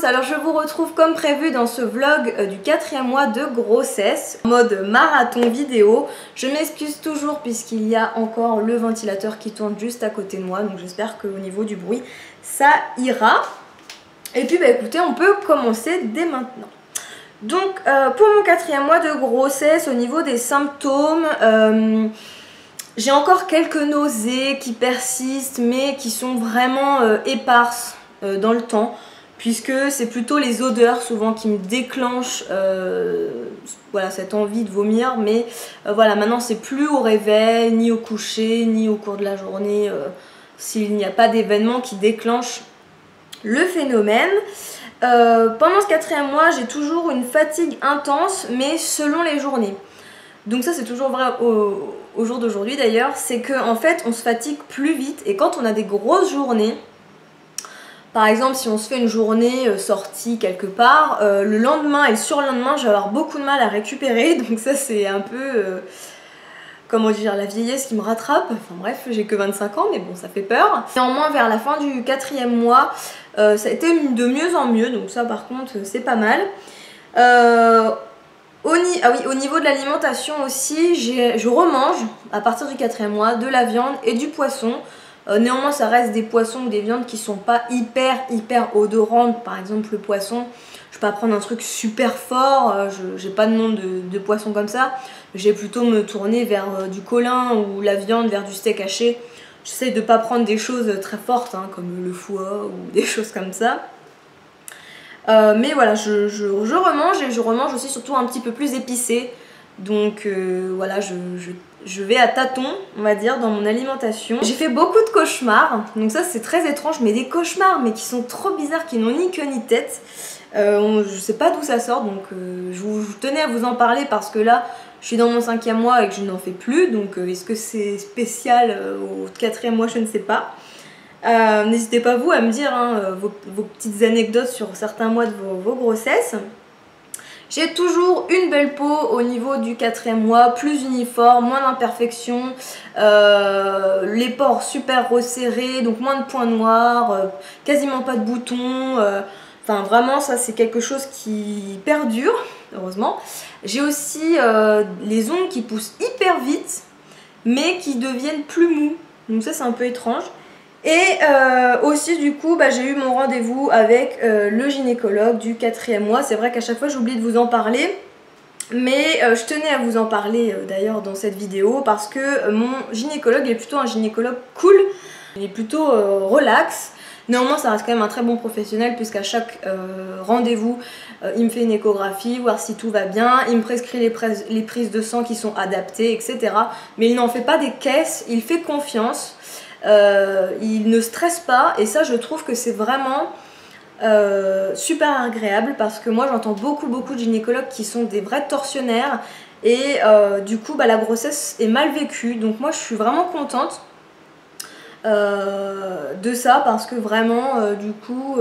alors je vous retrouve comme prévu dans ce vlog du 4e mois de grossesse, en mode marathon vidéo. Je m'excuse toujours puisqu'il y a encore le ventilateur qui tourne juste à côté de moi, donc j'espère qu'au niveau du bruit ça ira. Et puis bah écoutez, on peut commencer dès maintenant. Donc pour mon 4e mois de grossesse, au niveau des symptômes, j'ai encore quelques nausées qui persistent mais qui sont vraiment éparses dans le temps, puisque c'est plutôt les odeurs souvent qui me déclenchent voilà, cette envie de vomir. Mais voilà, maintenant c'est plus au réveil, ni au coucher, ni au cours de la journée, s'il n'y a pas d'événement qui déclenche le phénomène. Pendant ce 4e mois, j'ai toujours une fatigue intense, mais selon les journées. Donc ça c'est toujours vrai au jour d'aujourd'hui d'ailleurs, c'est qu'en fait on se fatigue plus vite, et quand on a des grosses journées, par exemple si on se fait une journée sortie quelque part, le lendemain et le surlendemain je vais avoir beaucoup de mal à récupérer, donc ça c'est un peu, comment dire, la vieillesse qui me rattrape. Enfin bref, j'ai que 25 ans mais bon ça fait peur. Néanmoins vers la fin du 4e mois, ça a été de mieux en mieux, donc ça par contre c'est pas mal. Au niveau de l'alimentation aussi, je remange à partir du 4e mois de la viande et du poisson. Néanmoins ça reste des poissons ou des viandes qui sont pas hyper odorantes. Par exemple le poisson, je peux pas prendre un truc super fort, j'ai pas de nom de poisson comme ça. Je vais plutôt me tourner vers du colin, ou la viande vers du steak haché. J'essaie de pas prendre des choses très fortes hein, comme le foie ou des choses comme ça. Mais voilà, je remange, et je remange aussi surtout un petit peu plus épicé. Donc voilà, je vais à tâtons, on va dire, dans mon alimentation. J'ai fait beaucoup de cauchemars, donc ça c'est très étrange, mais des cauchemars mais qui sont trop bizarres, qui n'ont ni queue ni tête. Je sais pas d'où ça sort, donc je tenais à vous en parler parce que là je suis dans mon 5e mois et que je n'en fais plus. Donc est-ce que c'est spécial au 4e mois, je ne sais pas. N'hésitez pas vous à me dire hein, vos petites anecdotes sur certains mois de vos grossesses. J'ai toujours une belle peau au niveau du 4e mois, plus uniforme, moins d'imperfections, les pores super resserrés, donc moins de points noirs, quasiment pas de boutons. Enfin vraiment ça c'est quelque chose qui perdure, heureusement. J'ai aussi les ongles qui poussent hyper vite mais qui deviennent plus mous, donc ça c'est un peu étrange. Et aussi du coup j'ai eu mon rendez-vous avec le gynécologue du 4e mois. C'est vrai qu'à chaque fois j'oublie de vous en parler, mais je tenais à vous en parler d'ailleurs dans cette vidéo parce que mon gynécologue est plutôt un gynécologue cool, il est plutôt relax. Néanmoins ça reste quand même un très bon professionnel, puisqu'à chaque rendez-vous il me fait une échographie, voir si tout va bien, il me prescrit les prises de sang qui sont adaptées, etc. Mais il n'en fait pas des caisses, il fait confiance. Il ne stresse pas, et ça je trouve que c'est vraiment super agréable, parce que moi j'entends beaucoup de gynécologues qui sont des vrais tortionnaires, et du coup la grossesse est mal vécue. Donc moi je suis vraiment contente de ça, parce que vraiment du coup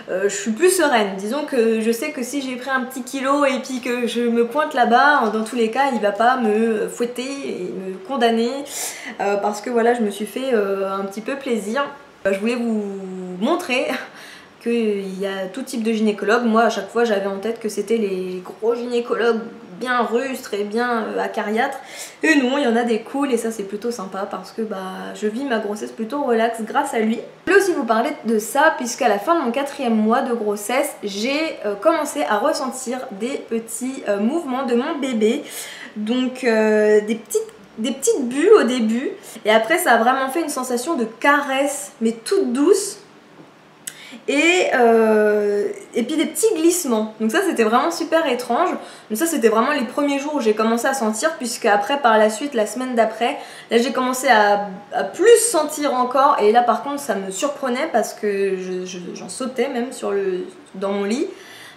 je suis plus sereine. Disons que je sais que si j'ai pris un petit kilo et puis que je me pointe là-bas, dans tous les cas il va pas me fouetter et me condamner, parce que voilà, je me suis fait un petit peu plaisir. Je voulais vous montrer qu'il y a tout type de gynécologue. Moi à chaque fois j'avais en tête que c'était les gros gynécologues bien rustres et bien acariâtres, et non, il y en a des cools, et ça c'est plutôt sympa, parce que je vis ma grossesse plutôt relax grâce à lui. Je voulais aussi vous parler de ça, puisqu'à la fin de mon 4e mois de grossesse, j'ai commencé à ressentir des petits mouvements de mon bébé, donc des petites bulles au début, et après ça a vraiment fait une sensation de caresse mais toute douce, et puis des petits glissements. Donc ça c'était vraiment super étrange. Donc ça c'était vraiment les premiers jours où j'ai commencé à sentir, puisque après par la suite, la semaine d'après, là j'ai commencé à plus sentir encore, et là par contre ça me surprenait parce que j'en sautais même dans mon lit.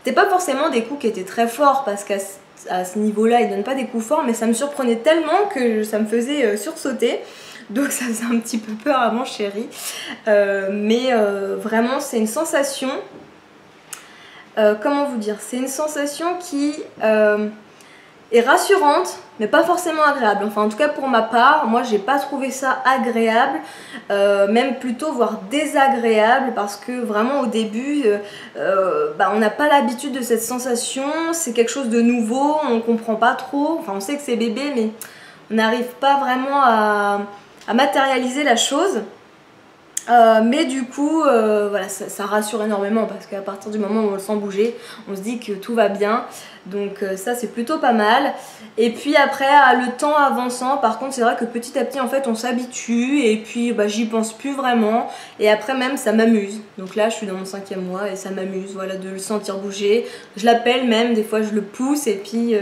C'était pas forcément des coups qui étaient très forts, parce qu'à ce niveau-là ils donnent pas des coups forts, mais ça me surprenait tellement que ça me faisait sursauter. Donc ça faisait un petit peu peur à mon chéri, mais vraiment c'est une sensation, comment vous dire, c'est une sensation qui est rassurante, mais pas forcément agréable. Enfin en tout cas pour ma part, moi j'ai pas trouvé ça agréable, même plutôt voire désagréable, parce que vraiment au début on n'a pas l'habitude de cette sensation, c'est quelque chose de nouveau, on comprend pas trop, enfin on sait que c'est bébé mais on n'arrive pas vraiment à matérialiser la chose. Mais du coup voilà, ça rassure énormément, parce qu'à partir du moment où on le sent bouger, on se dit que tout va bien, donc ça c'est plutôt pas mal. Et puis après, le temps avançant, par contre c'est vrai que petit à petit en fait on s'habitue, et puis j'y pense plus vraiment, et après même ça m'amuse. Donc là je suis dans mon 5e mois et ça m'amuse, voilà, de le sentir bouger. Je l'appelle même, des fois je le pousse, et puis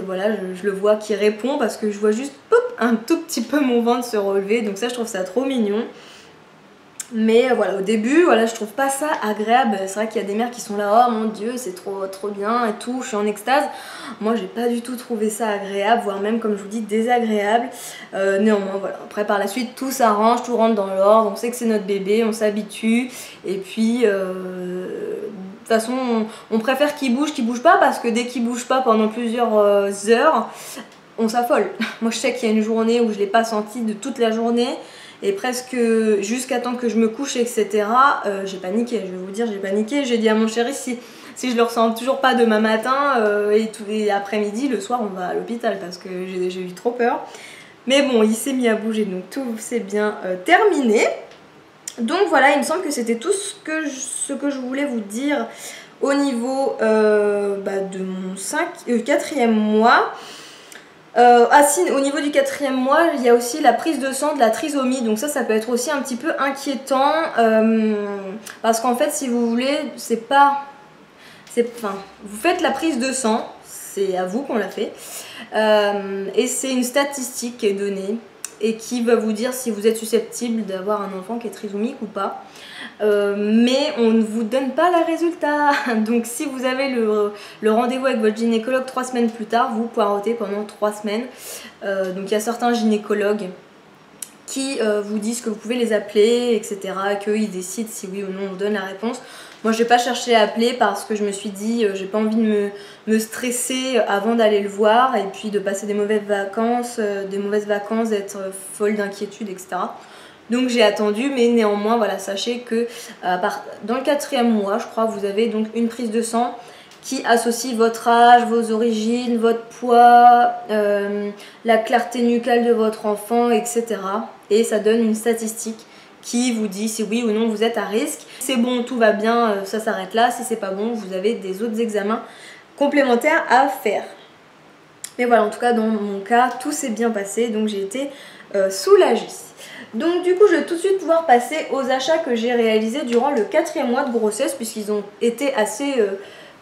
voilà, je le vois qui répond, parce que je vois juste pop, un tout petit peu mon ventre se relever, donc ça je trouve ça trop mignon. Mais voilà, au début, voilà, je trouve pas ça agréable. C'est vrai qu'il y a des mères qui sont là, oh mon dieu, c'est trop bien et tout, je suis en extase. Moi, j'ai pas du tout trouvé ça agréable, voire même, comme je vous dis, désagréable. Néanmoins, voilà, après par la suite, tout s'arrange, tout rentre dans l'ordre, on sait que c'est notre bébé, on s'habitue. Et puis, de toute façon, on préfère qu'il bouge pas, parce que dès qu'il bouge pas pendant plusieurs heures, on s'affole. Moi, je sais qu'il y a une journée où je l'ai pas senti de toute la journée, et presque jusqu'à temps que je me couche, etc. J'ai paniqué, je vais vous dire, j'ai paniqué. J'ai dit à mon chéri, si je le ressens toujours pas demain matin et après-midi, le soir on va à l'hôpital, parce que j'ai eu trop peur. Mais bon, il s'est mis à bouger, donc tout s'est bien terminé. Donc voilà, il me semble que c'était tout ce que je voulais vous dire au niveau de mon 4e mois. Si, au niveau du 4e mois, il y a aussi la prise de sang de la trisomie, donc ça peut être aussi un petit peu inquiétant, parce qu'en fait, si vous voulez, vous faites la prise de sang, c'est à vous qu'on l'a fait, et c'est une statistique qui est donnée et qui va vous dire si vous êtes susceptible d'avoir un enfant qui est trisomique ou pas. Mais on ne vous donne pas le résultat. Donc si vous avez le rendez-vous avec votre gynécologue 3 semaines plus tard, vous poirotez pendant 3 semaines. Donc il y a certains gynécologues qui vous disent que vous pouvez les appeler, etc. Et qu'ils décident si oui ou non on vous donne la réponse. Moi je n'ai pas cherché à appeler, parce que je me suis dit j'ai pas envie de me stresser avant d'aller le voir, et puis de passer des mauvaises vacances, d'être folle d'inquiétude, etc. Donc j'ai attendu, mais néanmoins voilà, sachez que dans le 4e mois, je crois, vous avez donc une prise de sang qui associe votre âge, vos origines, votre poids, la clarté nucale de votre enfant, etc. Et ça donne une statistique qui vous dit si oui ou non vous êtes à risque. Si c'est bon, tout va bien, ça s'arrête là. Si c'est pas bon, vous avez des autres examens complémentaires à faire. Mais voilà, en tout cas dans mon cas, tout s'est bien passé, donc j'ai été soulagée. Donc du coup je vais tout de suite pouvoir passer aux achats que j'ai réalisés durant le 4e mois de grossesse, puisqu'ils ont été assez,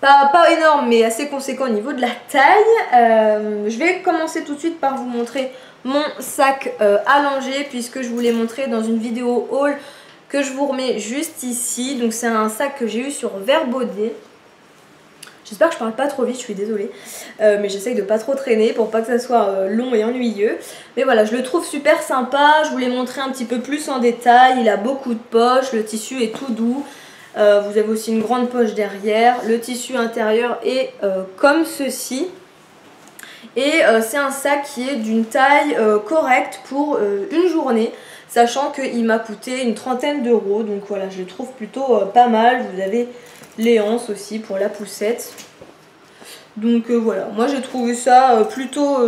pas énormes, mais assez conséquents au niveau de la taille. Je vais commencer tout de suite par vous montrer mon sac allongé, puisque je vous l'ai montré dans une vidéo haul que je vous remets juste ici. Donc c'est un sac que j'ai eu sur Verbaudet. J'espère que je parle pas trop vite, je suis désolée, mais j'essaye de pas trop traîner pour pas que ça soit long et ennuyeux. Mais voilà, je le trouve super sympa, je vous l'ai montré un petit peu plus en détail. Il a beaucoup de poches, le tissu est tout doux, vous avez aussi une grande poche derrière, le tissu intérieur est comme ceci. Et c'est un sac qui est d'une taille correcte pour une journée, sachant qu'il m'a coûté une 30aine d'euros, donc voilà, je le trouve plutôt pas mal. Vous avez les anses aussi pour la poussette. Donc voilà, moi j'ai trouvé ça plutôt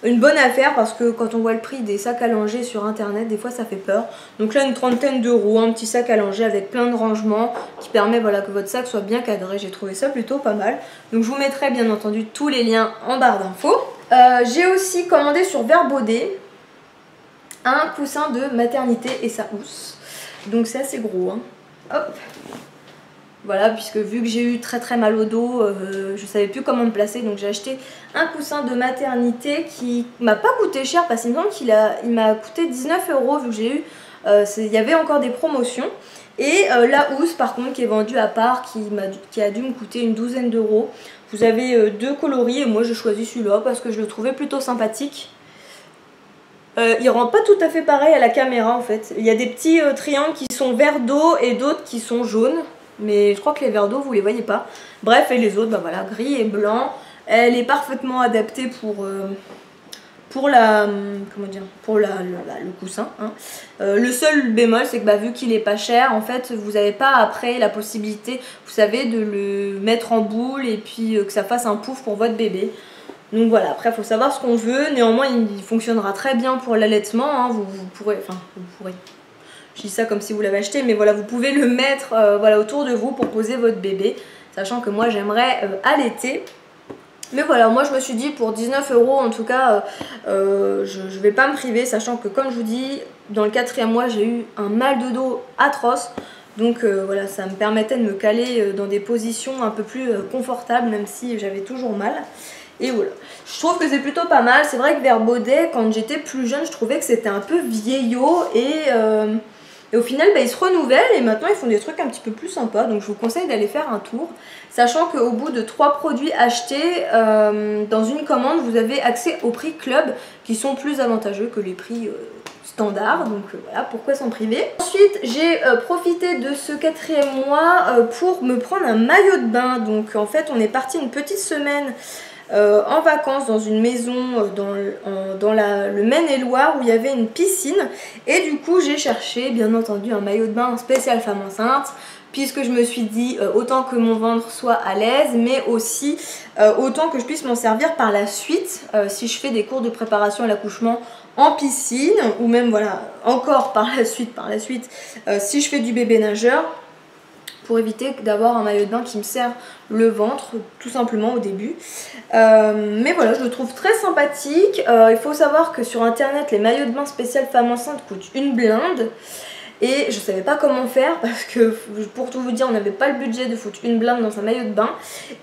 une bonne affaire, parce que quand on voit le prix des sacs allongés sur internet, des fois ça fait peur. Donc là une 30aine d'euros, un petit sac allongé avec plein de rangements qui permet voilà, que votre sac soit bien cadré. J'ai trouvé ça plutôt pas mal. Donc je vous mettrai bien entendu tous les liens en barre d'infos. J'ai aussi commandé sur Verbaudet un coussin de maternité et sa housse. Donc c'est assez gros, hein. Hop. Voilà, puisque vu que j'ai eu très mal au dos, je savais plus comment me placer, donc j'ai acheté un coussin de maternité qui m'a pas coûté cher, parce qu'il me semble qu'il m'a coûté 19 euros, vu que j'ai eu, il y avait encore des promotions. Et la housse par contre qui est vendue à part, qui a dû me coûter une 12aine d'euros. Vous avez deux coloris et moi j'ai choisi celui-là parce que je le trouvais plutôt sympathique. Il rend pas tout à fait pareil à la caméra en fait. Il y a des petits triangles qui sont vert d'eau et d'autres qui sont jaunes. Mais je crois que les verres d'eau vous les voyez pas. Bref, et les autres, bah voilà, gris et blanc. Elle est parfaitement adaptée pour le coussin, hein. Le seul bémol, c'est que vu qu'il est pas cher, en fait vous n'avez pas après la possibilité, vous savez, de le mettre en boule et puis que ça fasse un pouf pour votre bébé. Donc voilà, après il faut savoir ce qu'on veut. Néanmoins il fonctionnera très bien pour l'allaitement, hein. Vous pourrez, je dis ça comme si vous l'avez acheté, mais voilà, vous pouvez le mettre voilà, autour de vous pour poser votre bébé, sachant que moi j'aimerais allaiter. Mais voilà, moi je me suis dit pour 19 € en tout cas, je vais pas me priver, sachant que comme je vous dis, dans le 4e mois j'ai eu un mal de dos atroce. Donc voilà, ça me permettait de me caler dans des positions un peu plus confortables, même si j'avais toujours mal. Et voilà, je trouve que c'est plutôt pas mal. C'est vrai que vers Baudet, quand j'étais plus jeune, je trouvais que c'était un peu vieillot et au final, ils se renouvellent et maintenant ils font des trucs un petit peu plus sympas. Donc je vous conseille d'aller faire un tour. Sachant qu'au bout de 3 produits achetés dans une commande, vous avez accès aux prix club qui sont plus avantageux que les prix standards. Donc voilà, pourquoi s'en priver. Ensuite, j'ai profité de ce 4e mois pour me prendre un maillot de bain. Donc en fait, on est parti une petite semaine en vacances dans une maison dans le Maine-et-Loire où il y avait une piscine, et du coup j'ai cherché bien entendu un maillot de bain spécial femme enceinte, puisque je me suis dit autant que mon ventre soit à l'aise, mais aussi autant que je puisse m'en servir par la suite si je fais des cours de préparation à l'accouchement en piscine, ou même voilà encore par la suite si je fais du bébé nageur, pour éviter d'avoir un maillot de bain qui me serre le ventre tout simplement au début. Mais voilà, je le trouve très sympathique. Il faut savoir que sur internet, les maillots de bain spécial femme enceinte coûtent une blinde. Et je savais pas comment faire parce que, pour tout vous dire, on n'avait pas le budget de foutre une blinde dans un maillot de bain.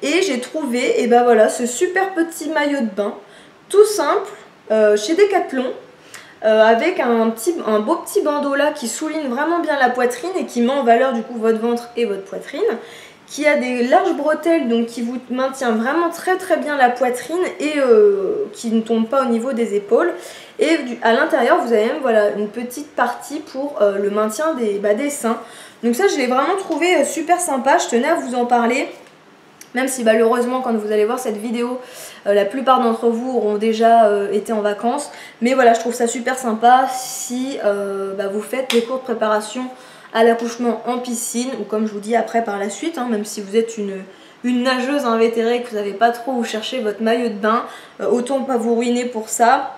Et j'ai trouvé, et voilà, ce super petit maillot de bain, tout simple, chez Decathlon. Avec un beau petit bandeau là qui souligne vraiment bien la poitrine et qui met en valeur du coup votre ventre et votre poitrine, qui a des larges bretelles, donc qui vous maintient vraiment très très bien la poitrine et qui ne tombe pas au niveau des épaules. Et à l'intérieur vous avez même voilà une petite partie pour le maintien des seins. Donc ça je l'ai vraiment trouvé super sympa, je tenais à vous en parler. Même si malheureusement quand vous allez voir cette vidéo, la plupart d'entre vous auront déjà été en vacances. Mais voilà, je trouve ça super sympa si vous faites des cours de préparation à l'accouchement en piscine, ou comme je vous dis après par la suite, hein, même si vous êtes une nageuse invétérée et que vous n'avez pas trop où chercher votre maillot de bain, autant pas vous ruiner pour ça.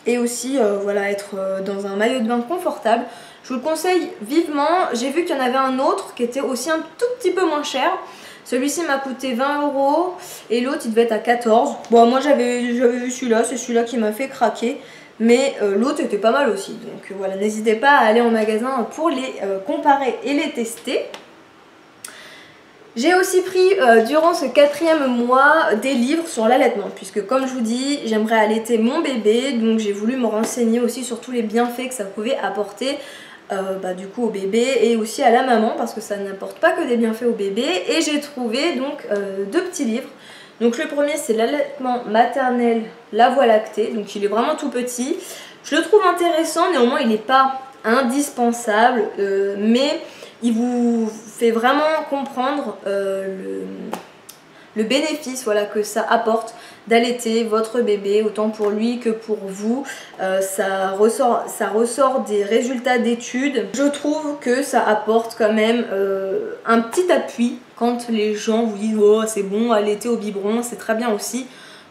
Et aussi voilà, être dans un maillot de bain confortable. Je vous le conseille vivement. J'ai vu qu'il y en avait un autre qui était aussi un tout petit peu moins cher. Celui-ci m'a coûté 20 € et l'autre il devait être à 14. Bon, moi j'avais vu celui-là, c'est celui-là qui m'a fait craquer. Mais l'autre était pas mal aussi. Donc voilà, n'hésitez pas à aller en magasin pour les comparer et les tester. J'ai aussi pris durant ce 4e mois des livres sur l'allaitement, puisque comme je vous dis, j'aimerais allaiter mon bébé. Donc j'ai voulu me renseigner aussi sur tous les bienfaits que ça pouvait apporter du coup au bébé et aussi à la maman, parce que ça n'apporte pas que des bienfaits au bébé. Et j'ai trouvé donc 2 petits livres. Donc le premier c'est l'allaitement maternel, la voie lactée, donc il est vraiment tout petit. Je le trouve intéressant, néanmoins il n'est pas indispensable, mais il vous fait vraiment comprendre le bénéfice voilà, que ça apporte d'allaiter votre bébé, autant pour lui que pour vous. Ça ressort des résultats d'études. Je trouve que ça apporte quand même un petit appui quand les gens vous disent « Oh, c'est bon, allaiter au biberon, c'est très bien aussi ».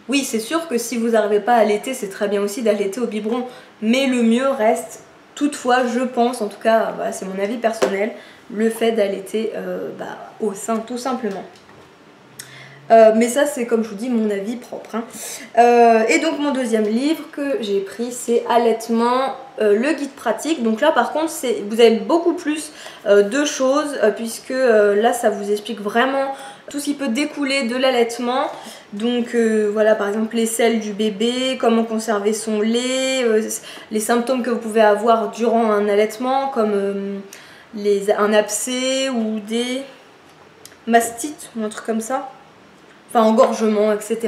Oui, c'est sûr que si vous n'arrivez pas à allaiter, c'est très bien aussi d'allaiter au biberon, mais le mieux reste, toutefois, je pense, en tout cas, voilà, c'est mon avis personnel, le fait d'allaiter au sein, tout simplement. Mais ça c'est comme je vous dis mon avis propre, hein. Et donc mon deuxième livre que j'ai pris c'est Allaitement, le guide pratique. Donc là par contre vous avez beaucoup plus de choses puisque là ça vous explique vraiment tout ce qui peut découler de l'allaitement. Donc voilà, par exemple les selles du bébé, comment conserver son lait, les symptômes que vous pouvez avoir durant un allaitement comme un abcès ou des mastites ou un truc comme ça. Enfin engorgement, etc.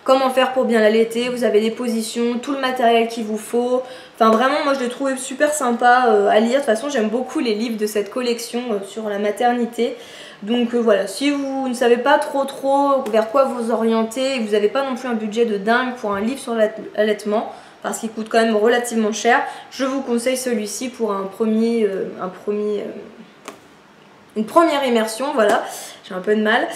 Comment faire pour bien l'allaiter, vous avez les positions, tout le matériel qu'il vous faut. Enfin vraiment moi je l'ai trouvé super sympa à lire. De toute façon j'aime beaucoup les livres de cette collection sur la maternité. Donc voilà, si vous ne savez pas trop vers quoi vous orienter et que vous n'avez pas non plus un budget de dingue pour un livre sur l'allaitement, parce qu'il coûte quand même relativement cher, je vous conseille celui-ci pour une première immersion, voilà. J'ai un peu de mal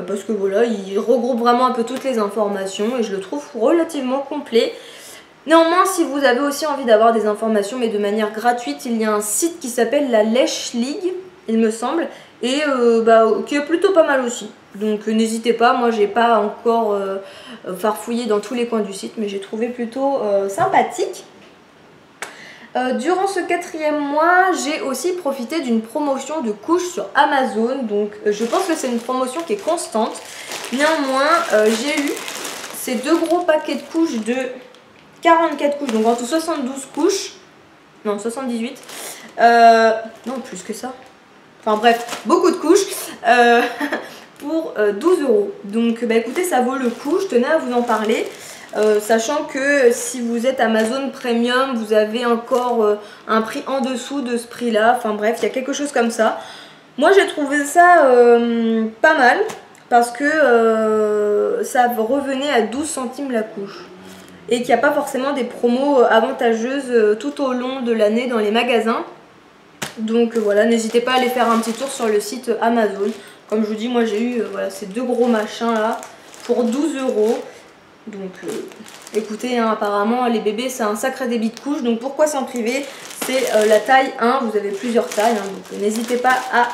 parce que voilà, il regroupe vraiment un peu toutes les informations et je le trouve relativement complet. Néanmoins, si vous avez aussi envie d'avoir des informations mais de manière gratuite, il y a un site qui s'appelle la Lèche League, il me semble, et qui est plutôt pas mal aussi. Donc n'hésitez pas, moi j'ai pas encore farfouillé dans tous les coins du site, mais j'ai trouvé plutôt sympathique. Durant ce 4e mois, j'ai aussi profité d'une promotion de couches sur Amazon. Donc je pense que c'est une promotion qui est constante. Néanmoins, j'ai eu ces 2 gros paquets de couches de 44 couches, donc en tout 72 couches. Non, 78. Non, plus que ça. Enfin bref, beaucoup de couches. Pour 12 €. Donc bah écoutez, ça vaut le coup, je tenais à vous en parler. Sachant que si vous êtes Amazon Premium, vous avez encore un prix en dessous de ce prix là. Enfin bref, il y a quelque chose comme ça. Moi j'ai trouvé ça pas mal parce que ça revenait à 12 centimes la couche. Et qu'il n'y a pas forcément des promos avantageuses tout au long de l'année dans les magasins. Donc voilà, n'hésitez pas à aller faire un petit tour sur le site Amazon. Comme je vous dis, moi j'ai eu voilà, ces 2 gros machins là pour 12 €. Donc écoutez, hein, apparemment les bébés c'est un sacré débit de couches, donc pourquoi s'en priver? C'est la taille 1, vous avez plusieurs tailles, hein, donc n'hésitez pas à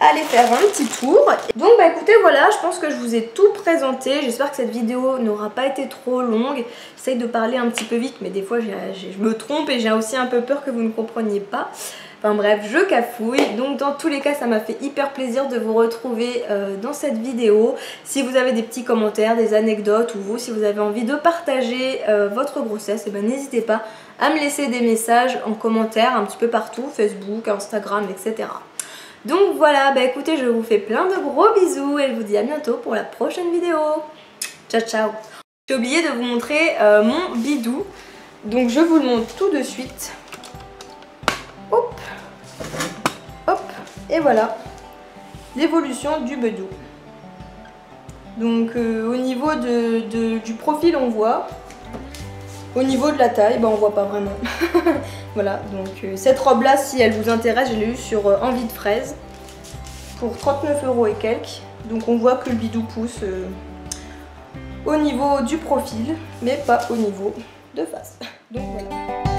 aller faire un petit tour. Donc bah écoutez, voilà, je pense que je vous ai tout présenté. J'espère que cette vidéo n'aura pas été trop longue. J'essaye de parler un petit peu vite, mais des fois je me trompe et j'ai aussi un peu peur que vous ne compreniez pas. Enfin bref, je cafouille. Donc dans tous les cas, ça m'a fait hyper plaisir de vous retrouver dans cette vidéo. Si vous avez des petits commentaires, des anecdotes, ou vous, si vous avez envie de partager votre grossesse, et ben n'hésitez pas à me laisser des messages en commentaire un petit peu partout, Facebook, Instagram, etc. Donc voilà, bah écoutez, je vous fais plein de gros bisous et je vous dis à bientôt pour la prochaine vidéo. Ciao ciao. J'ai oublié de vous montrer mon bidou, donc je vous le montre tout de suite. Hop, hop, et voilà l'évolution du bidou. Donc au niveau du profil on voit, au niveau de la taille, bah, on voit pas vraiment. Voilà, donc cette robe là, si elle vous intéresse, je l'ai eu sur Envie de Fraise pour 39 € et quelques. Donc on voit que le bidou pousse au niveau du profil, mais pas au niveau de face. Donc voilà.